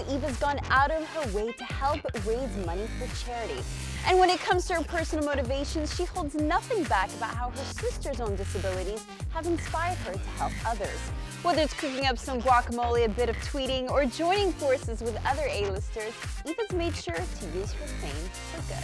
Eva's gone out of her way to help raise money for charity. And when it comes to her personal motivations, she holds nothing back about how her sister's own disabilities have inspired her to help others. Whether it's cooking up some guacamole, a bit of tweeting, or joining forces with other A-listers, Eva's made sure to use her fame for good.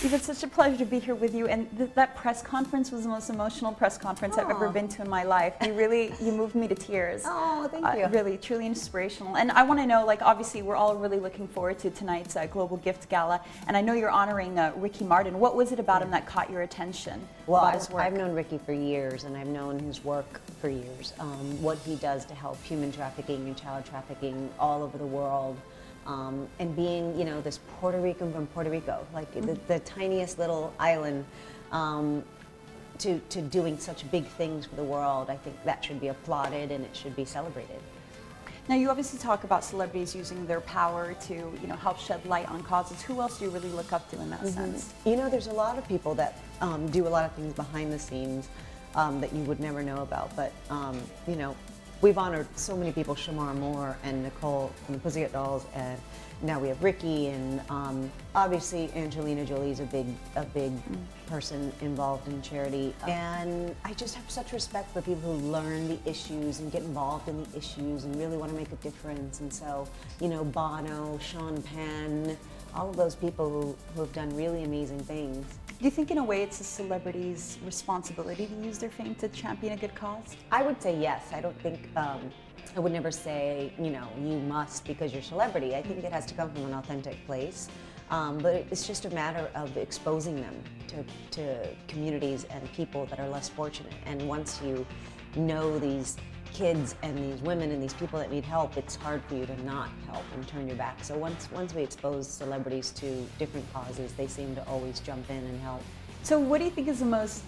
Eva, it's such a pleasure to be here with you, and that press conference was the most emotional press conference I've ever been to in my life. You moved me to tears. Oh, thank you. Really, truly inspirational. And I want to know, like, obviously we're all really looking forward to tonight's Global Gift Gala, and I know you're honoring Ricky Martin. What was it about him that caught your attention? Well, about his work? I've known Ricky for years, and I've known his work for years. What he does to help human trafficking and child trafficking all over the world. And being, you know, this Puerto Rican from Puerto Rico, like the tiniest little island, to doing such big things for the world, I think that should be applauded and it should be celebrated. Now, you obviously talk about celebrities using their power to, you know, help shed light on causes. Who else do you really look up to in that sense? You know, there's a lot of people that do a lot of things behind the scenes that you would never know about, but, you know, we've honored so many people, Shamar Moore and Nicole from the Pussycat Dolls, and now we have Ricky, and obviously Angelina Jolie's a big person involved in charity. And I just have such respect for people who learn the issues and get involved in the issues and really want to make a difference. And so, you know, Bono, Sean Penn, all of those people who have done really amazing things. Do you think in a way it's a celebrity's responsibility to use their fame to champion a good cause? I would say yes. I don't think, I would never say, you know, you must because you're a celebrity. I think it has to come from an authentic place. But it's just a matter of exposing them to communities and people that are less fortunate. And once you know these kids and these women and these people that need help, it's hard for you to not help and turn your back. So once we expose celebrities to different causes, they seem to always jump in and help. So what do you think is the most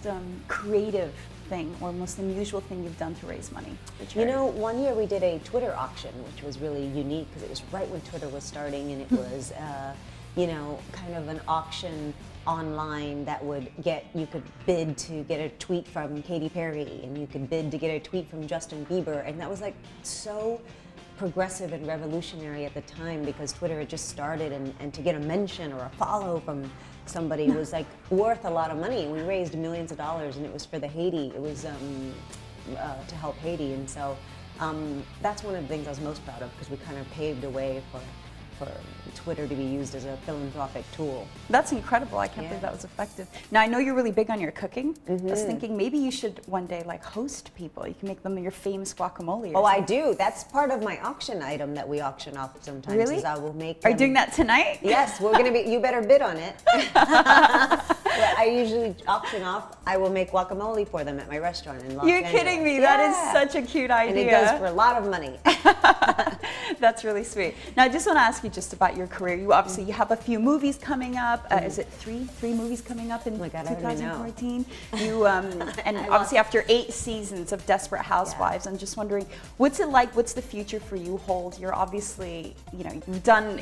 creative thing or most unusual thing you've done to raise money for charity? You know, one year we did a Twitter auction, which was really unique because it was right when Twitter was starting, and it was, you know, kind of an auction online that would you could bid to get a tweet from Katy Perry, and you could bid to get a tweet from Justin Bieber, and that was like so progressive and revolutionary at the time because Twitter had just started, and to get a mention or a follow from somebody was like worth a lot of money. We raised millions of dollars, and it was for the Haiti. It was to help Haiti, and so that's one of the things I was most proud of because we kind of paved a way for Twitter to be used as a philanthropic tool. That's incredible. I can't believe that was effective. Now, I know you're really big on your cooking. I was thinking maybe you should one day like host people. You can make them your famous guacamole. Oh, I do. That's part of my auction item that we auction off sometimes. Really? Is I will make Are you doing that tonight? Yes, we're going to be, you better bid on it. I usually auction off, I will make guacamole for them at my restaurant in Los Angeles. You're kidding me. That is such a cute idea. And it goes for a lot of money. That's really sweet. Now, I just want to ask you just about your career. You obviously you have a few movies coming up. Is it three movies coming up in 2014? You and obviously after 8 seasons of Desperate Housewives, I'm just wondering, what's it like? What's the future for you hold? You're obviously, you know,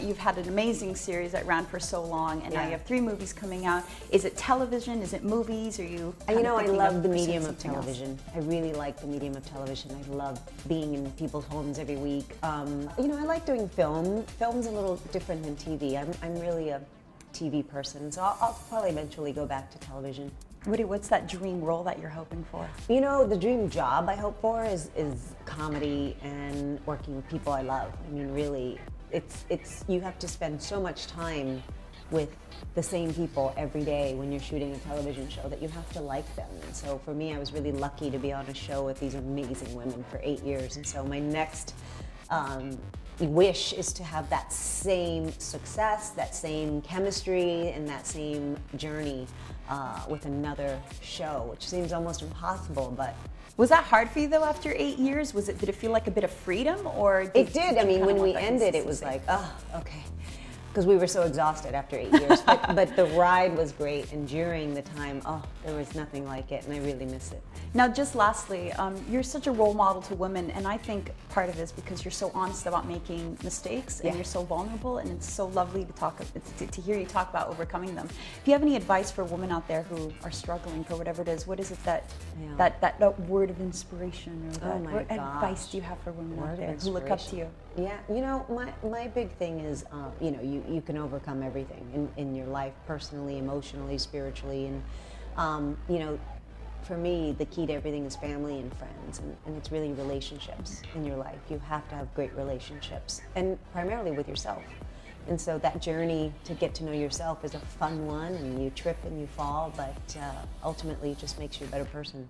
you've had an amazing series that ran for so long, and now you have 3 movies coming out. Is it television? Is it movies? Are you? You know, I love the medium of television. I really like the medium of television. I love being in people's homes every week. You know, I like doing film. Film's a little different than TV. I'm really a TV person, so I'll probably eventually go back to television. What's that dream role that you're hoping for? You know, the dream job I hope for is comedy and working with people I love. I mean, really, you have to spend so much time with the same people every day when you're shooting a television show that you have to like them. And so for me, I was really lucky to be on a show with these amazing women for 8 years. And so my next wish is to have that same success, that same chemistry, and that same journey with another show, which seems almost impossible, but. Was that hard for you though after 8 years? Did it feel like a bit of freedom, or? It did. I mean, when we ended, it was like, oh, okay. Because we were so exhausted after 8 years. But the ride was great, and during the time, oh, there was nothing like it, and I really miss it. Now, just lastly, you're such a role model to women, and I think part of it is because you're so honest about making mistakes, and you're so vulnerable, and it's so lovely to hear you talk about overcoming them. If you have any advice for women out there who are struggling for whatever it is, what is it that word of inspiration, or what advice do you have for women out there who look up to you? Yeah, you know, my big thing is, you know, you can overcome everything in your life, personally, emotionally, spiritually, and, you know, for me, the key to everything is family and friends, and it's really relationships in your life. You have to have great relationships, and primarily with yourself. And so that journey to get to know yourself is a fun one, and you trip and you fall, but ultimately it just makes you a better person.